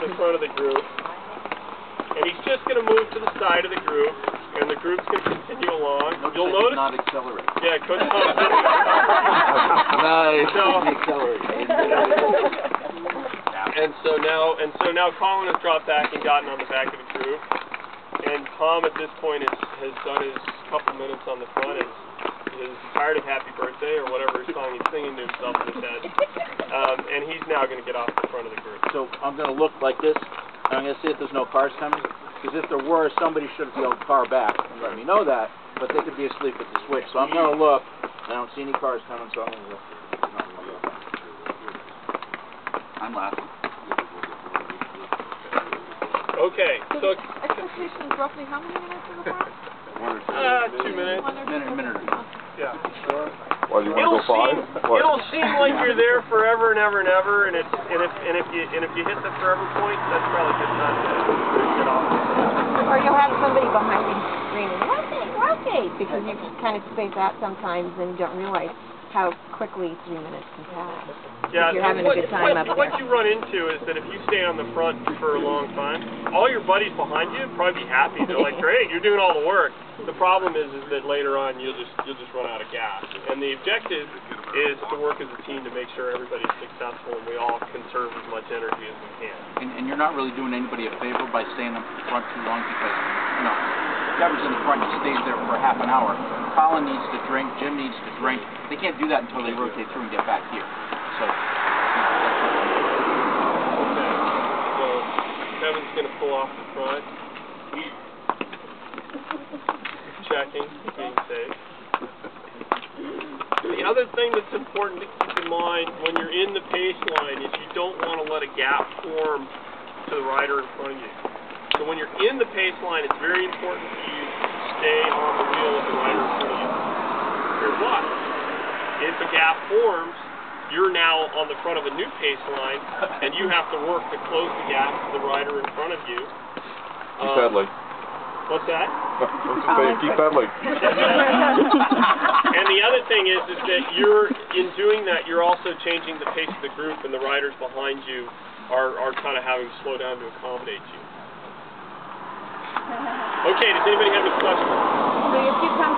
the front of the group, and he's just going to move to the side of the group, and the group's going to continue along. You'll notice. Not accelerate. Yeah, Coach Tom. Nice. Accelerate. And so now Colin has dropped back and gotten on the back of the group, and Tom at this point has done his couple minutes on the front and is tired of Happy Birthday or whatever song he's singing to himself in his head, and he's now going to get off the front of the group. So I'm going to look like this, and I'm going to see if there's no cars coming, because if there were, somebody should have yelled car back and let me know that, but they could be asleep at the switch. So I'm going to look. I don't see any cars coming, so I'm going to look. I'm laughing. Okay, so expectation is roughly how many minutes in the front? 2 minutes. Minute or two. Yeah. Well, you want to go 5? It'll seem like you're there forever and ever and ever, and if you hit the forever point, that's probably good time to get off. Or you'll have somebody behind you screaming, rotate, because you kind of space out sometimes and don't realize how quickly 3 minutes can pass. Yeah, you're having a good time up there. What you run into is that if you stay on the front for a long time, all your buddies behind you probably be happy. They're like, great, you're doing all the work. The problem is that later on you'll just run out of gas. And the objective is to work as a team to make sure everybody's successful and we all conserve as much energy as we can. And you're not really doing anybody a favor by staying up front too long, because whoever's in the front stays there for half an hour. Colin needs to drink, Jim needs to drink. They can't do that until they rotate through and get back here. So, okay. So Kevin's going to pull off the front. Checking, being safe. The other thing that's important to keep in mind when you're in the pace line is you don't want to let a gap form to the rider in front of you. So when you're in the pace line, it's very important for you to stay on the wheel of the rider in front of you. Here's why. If a gap forms, you're now on the front of a new pace line, and you have to work to close the gap to the rider in front of you. Keep pedaling. What's that? Keep pedaling. And the other thing is that in doing that, you're also changing the pace of the group, and the riders behind you are kind of having to slow down to accommodate you. Okay, does anybody have any questions? So if you come